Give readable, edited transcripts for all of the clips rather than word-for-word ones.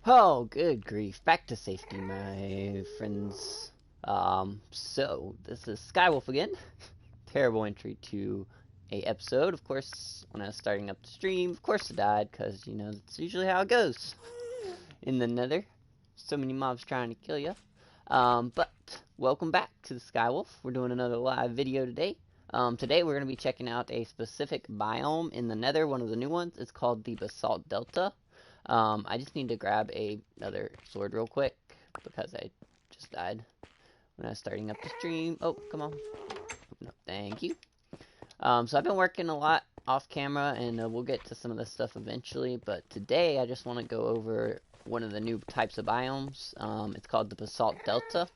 Oh, good grief. Back to safety, my friends. So, this is Skywolf again. Terrible entry to a episode. Of course, when I was starting up the stream, of course I died, because, you know, that's usually how it goes in the nether. So many mobs trying to kill you. But, welcome back to the Skywolf. We're doing another live video today. Today we're going to be checking out a specific biome in the nether, one of the new ones. It's called the Basalt Delta. I just need to grab another sword real quick because I just died when I was starting up the stream. Oh, come on. No, thank you. So I've been working a lot off camera, and we'll get to some of this stuff eventually, but today I just want to go over one of the new types of biomes. It's called the Basalt Delta.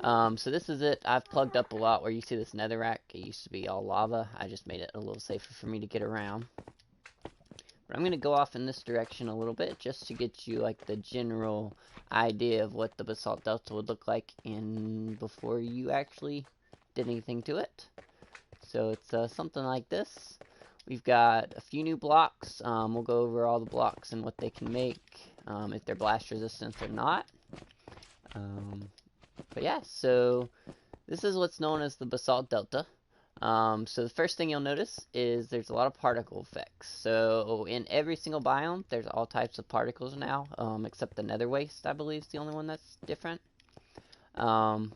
So this is it. I've plugged up a lot where you see this netherrack. It used to be all lava. I just made it a little safer for me to get around. But I'm going to go off in this direction a little bit just to get you like the general idea of what the Basalt Delta would look like before you actually did anything to it. So it's something like this. We've got a few new blocks. We'll go over all the blocks and what they can make, if they're blast resistant or not. But yeah, so this is what's known as the Basalt Delta. So the first thing you'll notice is there's a lot of particle effects. So in every single biome, there's all types of particles now, except the nether waste, I believe, is the only one that's different. The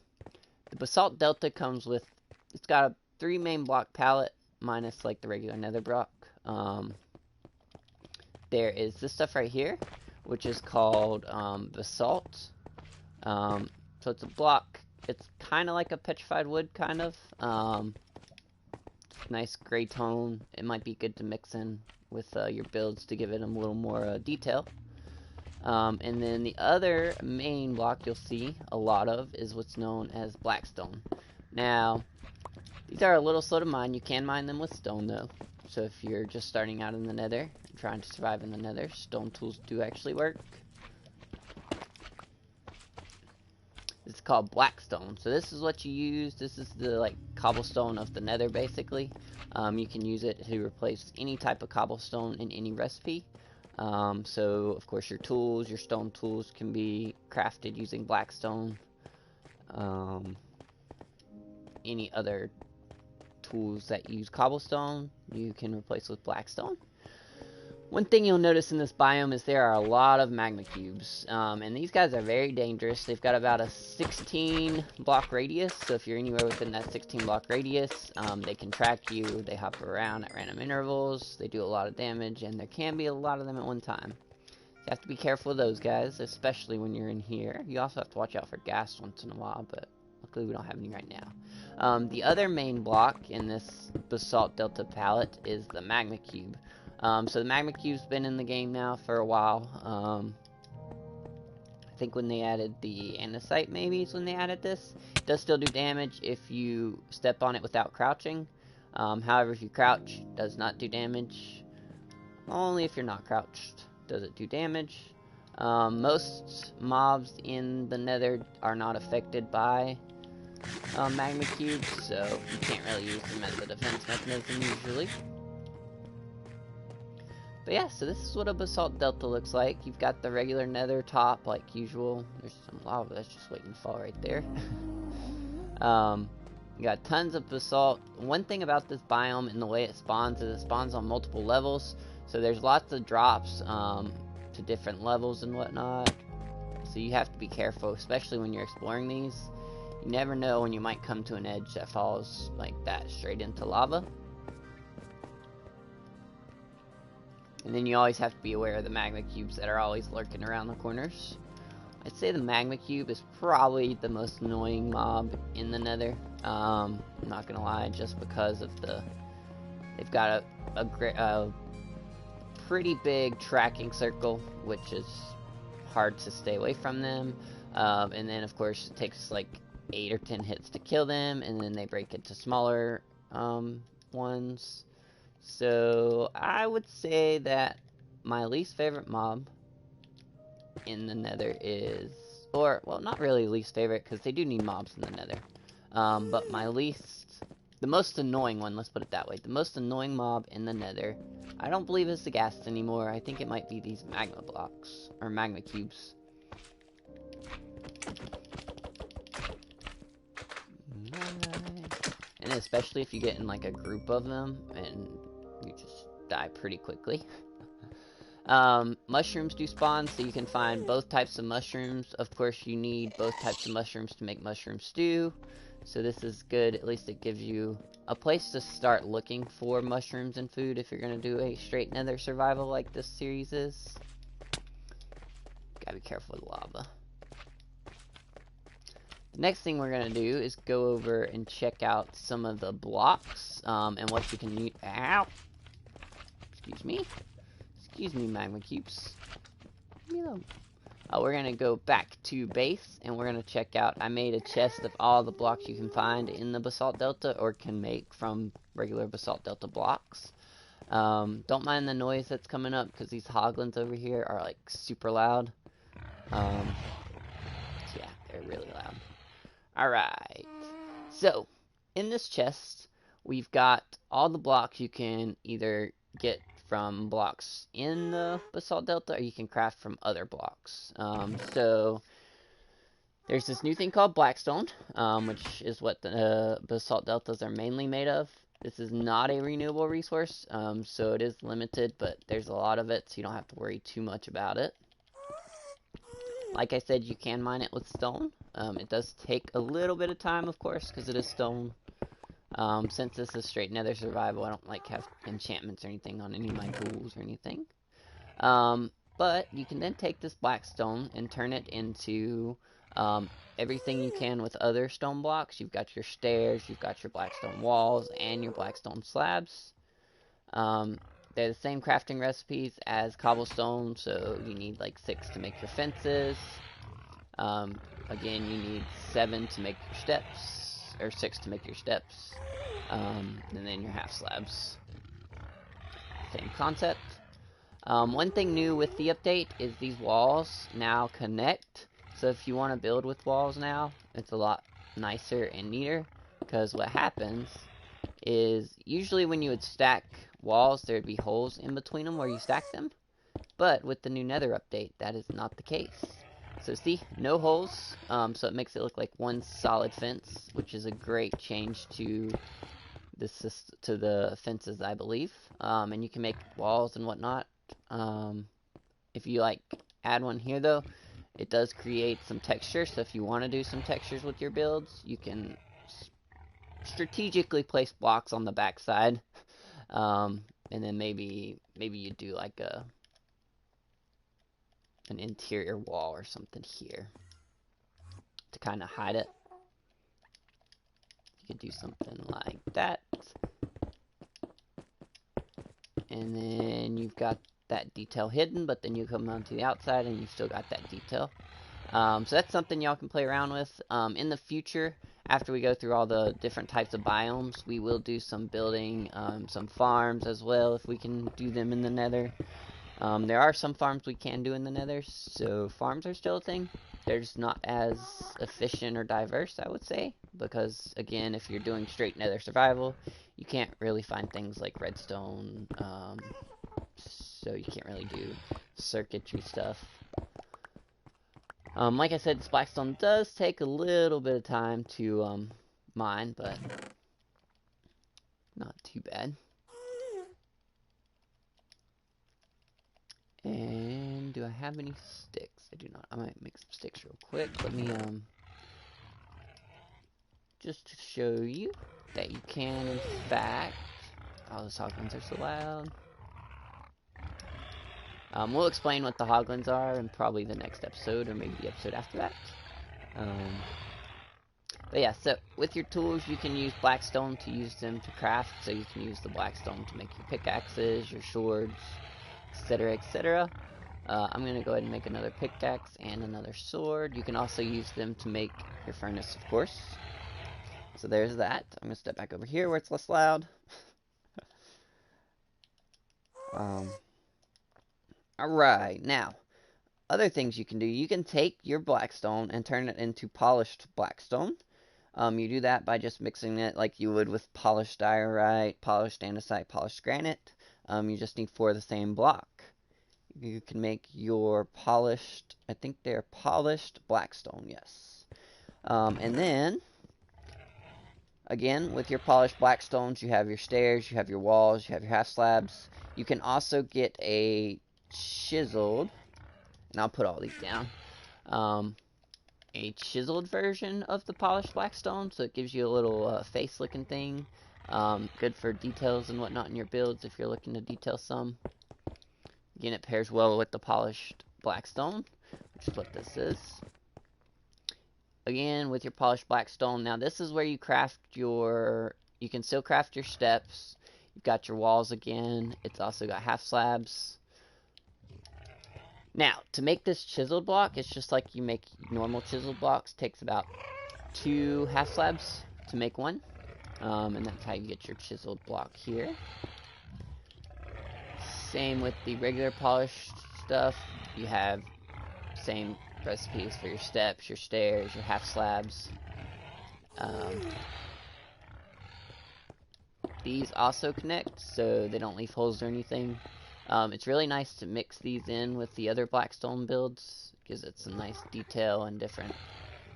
Basalt Delta comes with, it's got a 3 main block palette, minus like the regular nether block. There is this stuff right here, which is called Basalt. So it's a block, it's kind of like a petrified wood, kind of. Nice gray tone. It might be good to mix in with your builds to give it a little more detail. And then the other main block you'll see a lot of is what's known as blackstone. Now, these are a little slow to mine. You can mine them with stone though. So if you're just starting out in the nether and trying to survive in the nether, stone tools do actually work. It's called blackstone. So this is what you use. This is the like cobblestone of the nether basically. You can use it to replace any type of cobblestone in any recipe. So of course your tools, your stone tools can be crafted using blackstone. Any other tools that use cobblestone you can replace with blackstone. One thing you'll notice in this biome is there are a lot of magma cubes, and these guys are very dangerous. They've got about a 16 block radius, so if you're anywhere within that 16 block radius, they can track you, they hop around at random intervals, they do a lot of damage, and there can be a lot of them at one time. You have to be careful of those guys, especially when you're in here. You also have to watch out for gas once in a while, but luckily we don't have any right now. The other main block in this Basalt Delta palette is the magma cube. So the magma cube's been in the game now for a while. I think when they added the andesite, maybe is when they added this. It does still do damage if you step on it without crouching. However, if you crouch, it does not do damage. Only if you're not crouched does it do damage. Most mobs in the nether are not affected by magma cubes, so you can't really use them as a defense mechanism usually. But yeah, so this is what a Basalt Delta looks like. You've got the regular nether top, like usual. There's some lava that's just waiting to fall right there. You got tons of basalt. One thing about this biome and the way it spawns is it spawns on multiple levels. So there's lots of drops to different levels and whatnot. So you have to be careful, especially when you're exploring these. You never know when you might come to an edge that falls like that straight into lava. And then you always have to be aware of the magma cubes that are always lurking around the corners. I'd say the magma cube is probably the most annoying mob in the nether. I'm not gonna lie, just because of they've got a pretty big tracking circle, which is hard to stay away from them. And then of course it takes like 8 or 10 hits to kill them, and then they break into smaller ones. So I would say that my least favorite mob in the nether is, or well, not really least favorite, because they do need mobs in the nether, but my least the most annoying one, let's put it that way. The most annoying mob in the nether. I don't believe it's the ghast anymore. I think it might be these magma blocks, or magma cubes. And especially if you get in like a group of them, and you just die pretty quickly. Mushrooms do spawn, so you can find both types of mushrooms. Of course, you need both types of mushrooms to make mushroom stew. So this is good. At least it gives you a place to start looking for mushrooms and food if you're going to do a straight nether survival like this series is. Gotta be careful with lava. The next thing we're going to do is go over and check out some of the blocks and what you can use. Ow! Excuse me. Excuse me, magma cubes. We're going to go back to base, and we're going to check out, I made a chest of all the blocks you can find in the Basalt Delta, or can make from regular Basalt Delta blocks. Don't mind the noise that's coming up, because these hoglins over here are, like, super loud. Yeah, they're really loud. Alright, so, in this chest, we've got all the blocks you can either get from blocks in the Basalt Delta, or you can craft from other blocks. So there's this new thing called Blackstone, which is what the Basalt Deltas are mainly made of. This is not a renewable resource, so it is limited, but there's a lot of it, so you don't have to worry too much about it. Like I said, you can mine it with stone. It does take a little bit of time, of course, because it is stone. Since this is straight nether survival, I don't like have enchantments or anything on any of my tools or anything. But you can then take this blackstone and turn it into everything you can with other stone blocks. You've got your stairs, you've got your blackstone walls, and your blackstone slabs. They're the same crafting recipes as cobblestone, so you need like 6 to make your fences. Again, you need 7 to make your steps, or 6 to make your steps, and then your half slabs. Same concept. One thing new with the update is these walls now connect. So if you want to build with walls now, it's a lot nicer and neater, because what happens is usually when you would stack walls, there'd be holes in between them where you stack them. But with the new nether update, that is not the case. So see, no holes, so it makes it look like one solid fence, which is a great change to the fences, I believe. And you can make walls and whatnot. If you like add one here though, it does create some texture, so if you want to do some textures with your builds, you can strategically place blocks on the backside, and then maybe you do like an interior wall or something here to kind of hide it. You could do something like that, and then you've got that detail hidden, but then you come onto the outside and you've still got that detail. So that's something y'all can play around with. In the future, after we go through all the different types of biomes, we will do some building, some farms as well, if we can do them in the nether. There are some farms we can do in the nether, so farms are still a thing. They're just not as efficient or diverse, I would say, because, again, if you're doing straight nether survival, you can't really find things like redstone, so you can't really do circuitry stuff. Like I said, this blackstone does take a little bit of time to mine, but not too bad. And do I have any sticks? I do not. I might make some sticks real quick. Let me just to show you that you can, in fact. Oh, those hoglins are so loud. We'll explain what the hoglins are in probably the next episode, or maybe the episode after that. But yeah, so with your tools, you can use blackstone to use them to craft. So you can use the blackstone to make your pickaxes, your swords, etc., etc. I'm going to go ahead and make another pickaxe and another sword. You can also use them to make your furnace, of course. So there's that. I'm going to step back over here where it's less loud. Alright, now, other things you can do. You can take your blackstone and turn it into polished blackstone. You do that by just mixing it like you would with polished diorite, polished andesite, polished granite. You just need 4 of the same block. You can make your polished, I think they're polished blackstone, yes. And then, again, with your polished blackstones, you have your stairs, you have your walls, you have your half slabs. You can also get a chiseled, and I'll put all these down, a chiseled version of the polished blackstone, so it gives you a little face looking thing. Good for details and whatnot in your builds if you're looking to detail some. Again, it pairs well with the polished blackstone, which is what this is. Again, with your polished blackstone, now this is where you craft your, you can still craft your steps. You've got your walls again. It's also got half slabs. Now, to make this chiseled block, it's just like you make normal chiseled blocks. It takes about 2 half slabs to make one. And that's how you get your chiseled block here. Same with the regular polished stuff. You have same recipes for your steps, your stairs, your half slabs. These also connect, so they don't leave holes or anything. It's really nice to mix these in with the other blackstone builds. It gives it some nice detail and different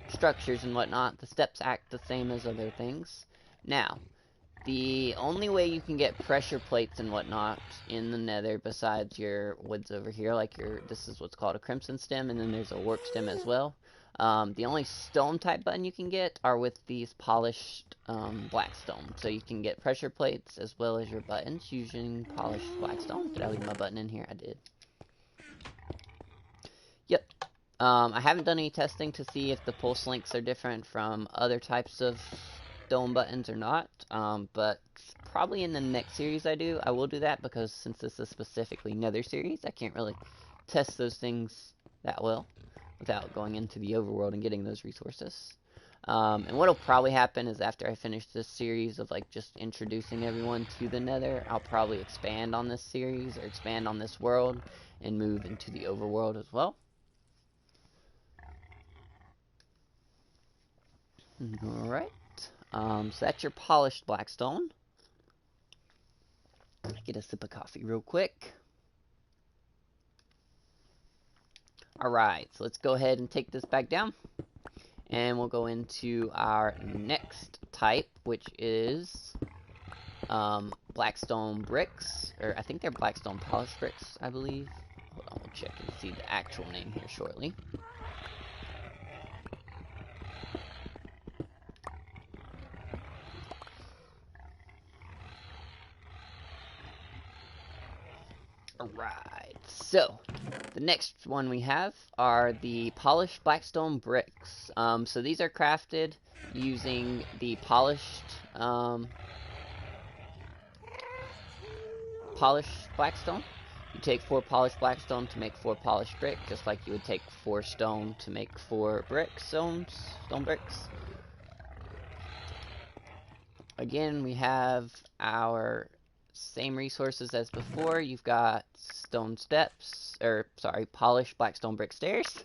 structures and whatnot. The steps act the same as other things. Now, the only way you can get pressure plates and whatnot in the nether besides your woods over here, like this is what's called a crimson stem, and then there's a warp stem as well. The only stone type button you can get are with these polished blackstone. So you can get pressure plates as well as your buttons using polished blackstone. Did I leave my button in here? I did. Yep. I haven't done any testing to see if the pulse links are different from other types of stone buttons or not, but probably in the next series I will do that, because since this is specifically Nether series, I can't really test those things that well without going into the overworld and getting those resources. And what'll probably happen is after I finish this series of like just introducing everyone to the Nether, I'll probably expand on this series or expand on this world and move into the overworld as well. Alright. So that's your polished blackstone. Get a sip of coffee real quick. Alright, so let's go ahead and take this back down. And we'll go into our next type, which is blackstone bricks. Or I think they're blackstone polished bricks, I believe. Hold on, we'll check and see the actual name here shortly. Alright, so the next one we have are the polished blackstone bricks. So these are crafted using the polished blackstone. You take 4 polished blackstone to make 4 polished brick, just like you would take 4 stone to make 4 stone bricks. Again, we have our same resources as before. You've got stone steps, polished blackstone brick stairs.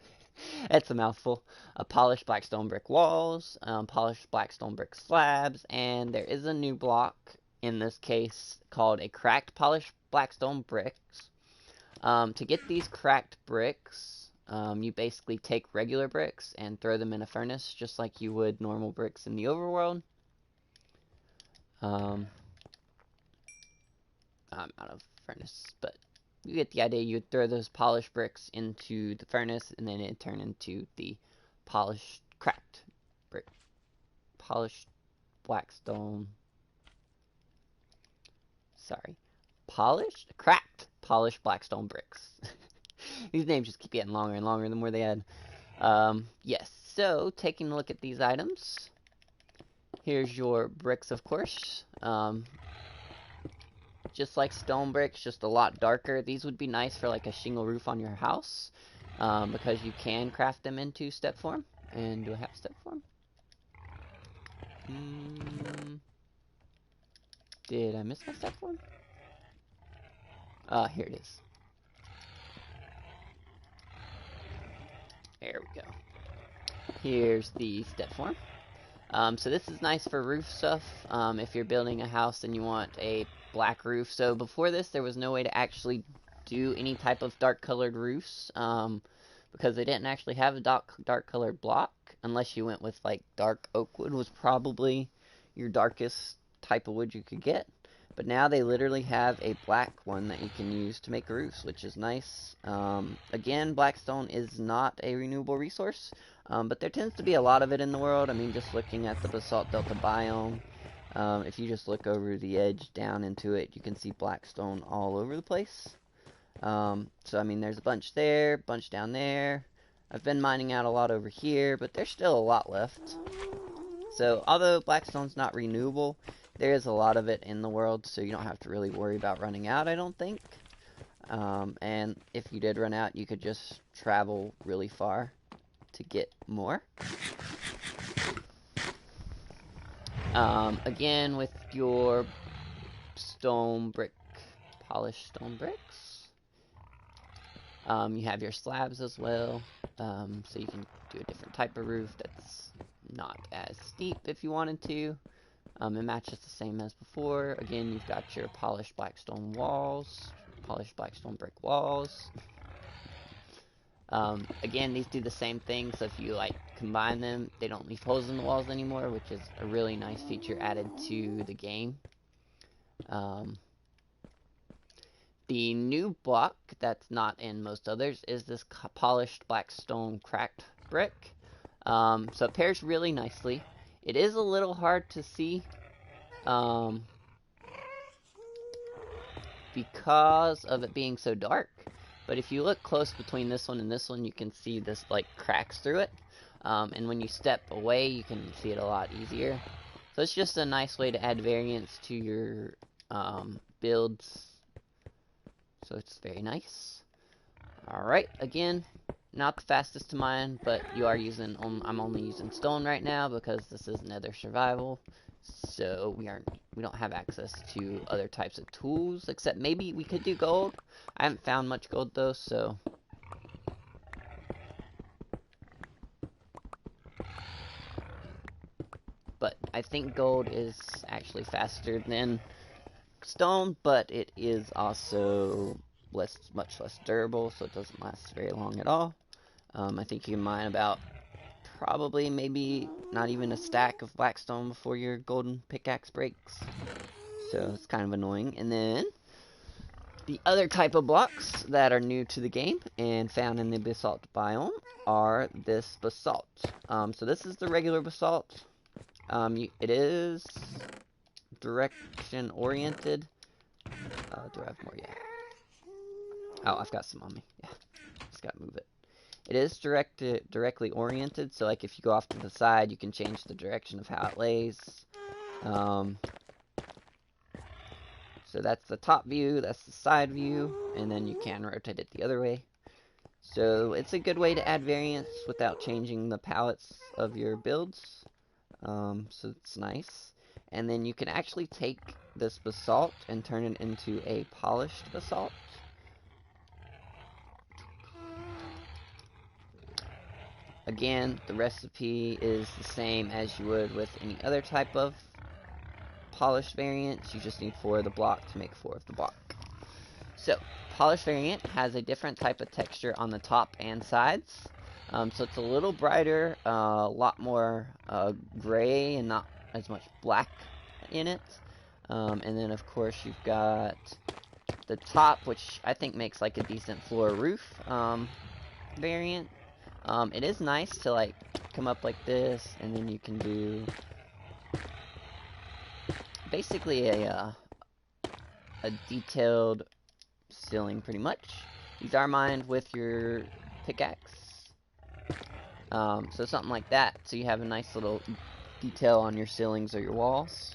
That's a mouthful. Polished blackstone brick walls, polished blackstone brick slabs, and there is a new block in this case called a cracked polished blackstone bricks. To get these cracked bricks, you basically take regular bricks and throw them in a furnace, just like you would normal bricks in the overworld. I'm out of furnace, but you get the idea. You would throw those polished bricks into the furnace, and then it'd turn into the polished, cracked brick. Polished blackstone. Sorry. Cracked polished blackstone bricks. These names just keep getting longer and longer the more they add. Yes, so taking a look at these items. Here's your bricks, of course. Just like stone bricks, just a lot darker. These would be nice for like a shingle roof on your house, because you can craft them into step form. And do I have step form? Did I miss my step form? Here it is. There we go. Here's the step form. So this is nice for roof stuff. If you're building a house and you want a black roof. So before this, there was no way to actually do any type of dark colored roofs, because they didn't actually have a dark colored block, unless you went with like dark oak wood was probably your darkest type of wood you could get. But now they literally have a black one that you can use to make roofs, which is nice. Again, blackstone is not a renewable resource, but there tends to be a lot of it in the world. I mean, just looking at the Basalt Delta biome, if you just look over the edge down into it, you can see blackstone all over the place. So, I mean, there's a bunch there, bunch down there. I've been mining out a lot over here, but there's still a lot left. So, although blackstone's not renewable, there is a lot of it in the world, so you don't have to really worry about running out, I don't think. And if you did run out, you could just travel really far to get more. Again, with your polished stone bricks, you have your slabs as well, so you can do a different type of roof that's not as steep if you wanted to. It matches the same as before. Again, you've got your polished blackstone walls, polished blackstone brick walls. Again, these do the same thing, so if you like combine them, they don't leave holes in the walls anymore, which is a really nice feature added to the game. The new block that's not in most others is this polished blackstone cracked brick. So it pairs really nicely. It is a little hard to see, because of it being so dark. But if you look close between this one and this one, you can see this like cracks through it. And when you step away, you can see it a lot easier. So it's just a nice way to add variance to your builds. So it's very nice. Alright, again, not the fastest to mine, but you are using, I'm only using stone right now because this is Nether survival. So we don't have access to other types of tools, except maybe we could do gold. I haven't found much gold though, so. But I think gold is actually faster than stone, but it is also much less durable, so it doesn't last very long at all. I think you can mine about probably maybe not even a stack of blackstone before your golden pickaxe breaks. So it's kind of annoying. And then the other type of blocks that are new to the game and found in the basalt biome are this basalt. So this is the regular basalt. It is direction oriented. Do I have more? Yeah. Oh, I've got some on me. Yeah, just gotta move it. It is directly oriented, so like if you go off to the side, you can change the direction of how it lays. So that's the top view, that's the side view, and then you can rotate it the other way. So it's a good way to add variance without changing the palettes of your builds. So it's nice. And then you can actually take this basalt and turn it into a polished basalt. Again, the recipe is the same as you would with any other type of polished variant. You just need 4 of the block to make 4 of the block. So, polished variant has a different type of texture on the top and sides. So it's a little brighter, a lot more gray and not as much black in it. And then of course you've got the top, which I think makes like a decent floor roof variant. It is nice to like come up like this, and then you can do basically a detailed ceiling pretty much. These are mined with your pickaxe. So something like that, so you have a nice little detail on your ceilings or your walls.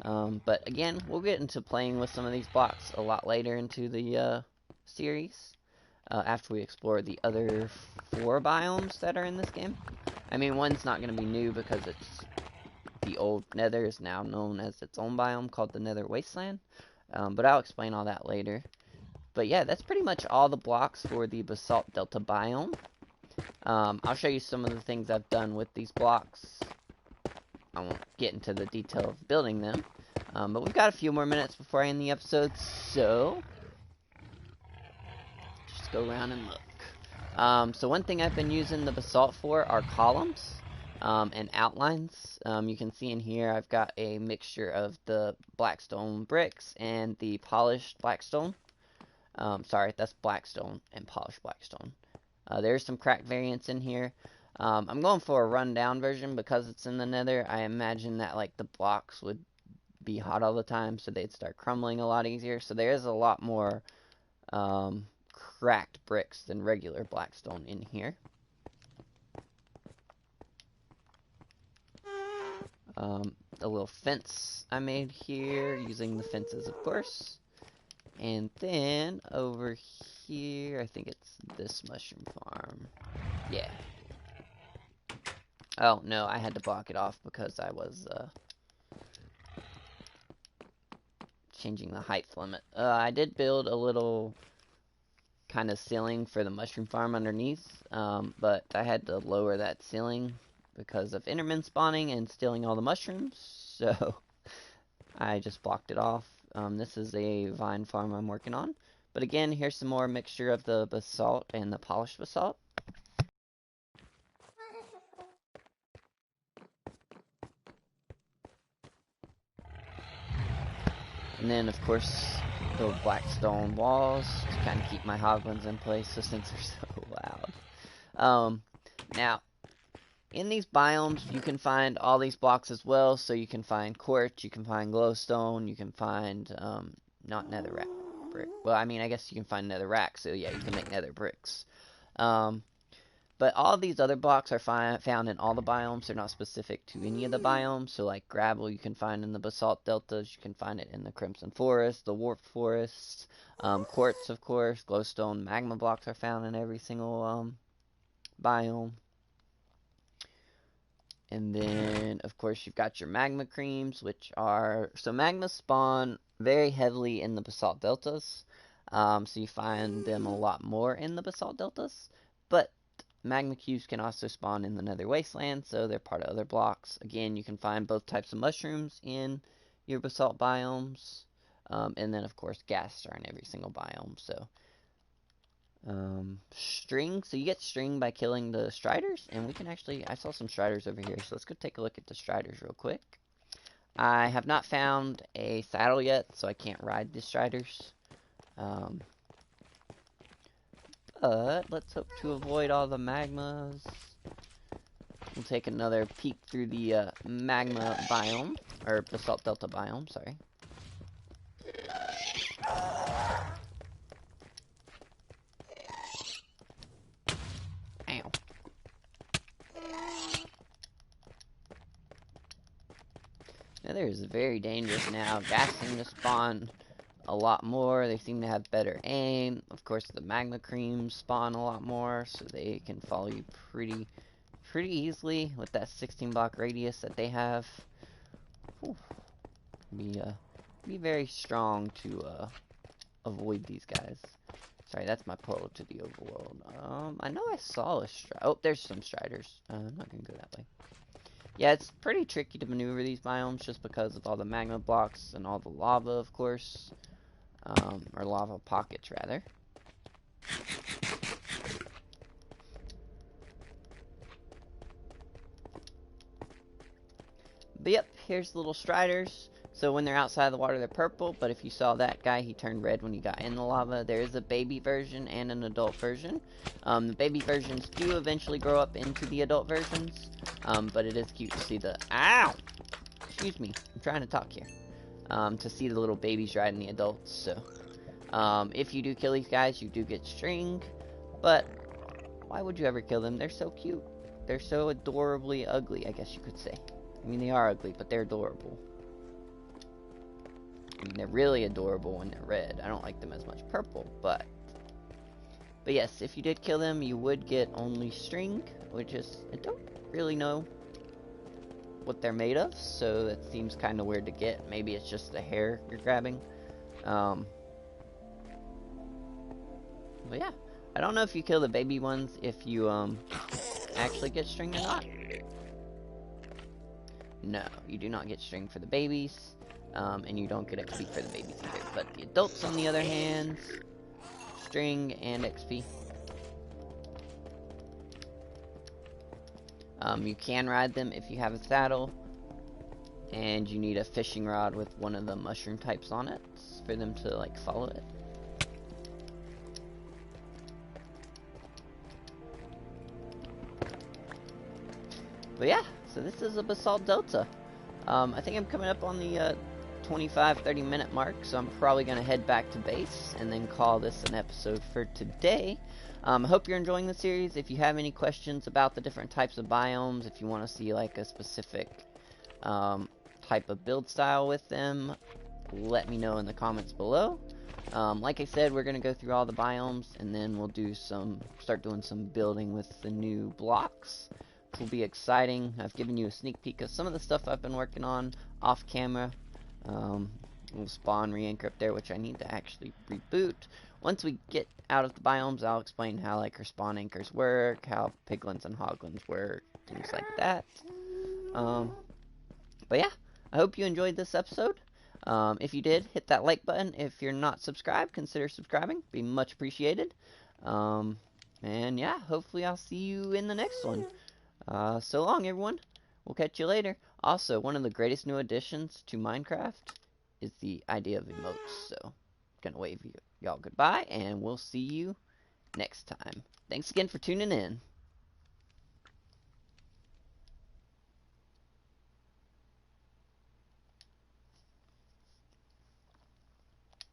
But again, we'll get into playing with some of these blocks a lot later into the series. After we explore the other 4 biomes that are in this game. I mean, one's not going to be new because it's the old Nether is now known as its own biome called the Nether Wasteland. But I'll explain all that later. But yeah, that's pretty much all the blocks for the Basalt Delta biome. I'll show you some of the things I've done with these blocks I won't get into the detail of building them. But we've got a few more minutes before I end the episode, so just go around and look. So one thing I've been using the basalt for are columns and outlines. You can see in here I've got a mixture of the blackstone bricks and the polished blackstone. Sorry, that's blackstone and polished blackstone. There's some cracked variants in here. I'm going for a rundown version because it's in the nether. I imagine that like the blocks would be hot all the time, so they'd start crumbling a lot easier. So there is a lot more cracked bricks than regular blackstone in here. A little fence I made here using the fences, of course. And then over here, I think it's this mushroom farm. Yeah. Oh, no, I had to block it off because I was changing the height limit. I did build a little kind of ceiling for the mushroom farm underneath, but I had to lower that ceiling because of Enderman spawning and stealing all the mushrooms, so I just blocked it off. This is a vine farm I'm working on. But again, here's some more mixture of the basalt and the polished basalt. And then, of course, the black stone walls to kind of keep my hoglins in place since they're so loud. Now, in these biomes, you can find all these blocks as well. So you can find quartz, you can find glowstone, you can find, not netherrack brick. Well, I mean, I guess you can find netherrack, so yeah, you can make nether bricks. But all these other blocks are found in all the biomes. They're not specific to any of the biomes. So like gravel you can find in the basalt deltas. You can find it in the crimson forest, the warped forests. Quartz, of course. Glowstone, magma blocks are found in every single biome. And then, of course, you've got your magma creams, which are... So magma spawn very heavily in the basalt deltas. So you find them a lot more in the basalt deltas. But magma cubes can also spawn in the nether wasteland, so they're part of other blocks. Again, you can find both types of mushrooms in your basalt biomes. And then, of course, ghasts are in every single biome, so... string. So you get string by killing the striders, and we can actually... I saw some striders over here, so let's go take a look at the striders real quick. I have not found a saddle yet, so I can't ride the striders. But let's hope to avoid all the magmas. We'll take another peek through the magma biome, or basalt delta biome, sorry. Ow. Nether is very dangerous now. Ghast seem to spawn a lot more. They seem to have better aim. Of course, the magma creams spawn a lot more, so they can follow you pretty easily with that 16 block radius that they have. Whew. Be very strong to avoid these guys. Sorry, that's my portal to the overworld. I know I saw a oh, there's some striders. I'm not gonna go that way. Yeah, it's pretty tricky to maneuver these biomes just because of all the magma blocks and all the lava, of course. Or lava pockets, rather. But yep, here's the little striders. So when they're outside of the water, they're purple. But if you saw that guy, he turned red when he got in the lava. There is a baby version and an adult version. The baby versions do eventually grow up into the adult versions. But it is cute to see the... Ow! Excuse me. I'm trying to talk here. To see the little babies riding the adults. So, if you do kill these guys, you do get string. But why would you ever kill them? They're so cute. They're so adorably ugly, I guess you could say. I mean, they are ugly, but they're adorable. I mean, they're really adorable when they're red. I don't like them as much purple, but yes, if you did kill them, you would get only string, which is, I don't really know what they're made of, so that seems kind of weird to get. Maybe it's just the hair you're grabbing. But yeah, I don't know if you kill the baby ones if you actually get string or not. No, you do not get string for the babies, and you don't get XP for the babies either. But the adults, on the other hand, string and XP. You can ride them if you have a saddle, and you need a fishing rod with one of the mushroom types on it for them to like follow it. But yeah, so this is a Basalt Delta. I think I'm coming up on the 25-30 minute mark, so I'm probably going to head back to base and then call this an episode for today. I hope you're enjoying the series. If you have any questions about the different types of biomes, if you want to see like a specific type of build style with them, let me know in the comments below. Like I said, we're going to go through all the biomes, and then we'll start doing some building with the new blocks. Will be exciting. I've given you a sneak peek of some of the stuff I've been working on off camera. We'll spawn re-anchor up there, which I need to actually reboot. Once we get out of the biomes, I'll explain how like our spawn anchors work, how piglins and hoglins work, things like that. But yeah, I hope you enjoyed this episode. If you did, hit that like button. If you're not subscribed, consider subscribing. Be much appreciated. And yeah, hopefully I'll see you in the next one. So long, everyone. We'll catch you later. Also, one of the greatest new additions to Minecraft is the idea of emotes. So, gonna wave y'all goodbye, and we'll see you next time. Thanks again for tuning in.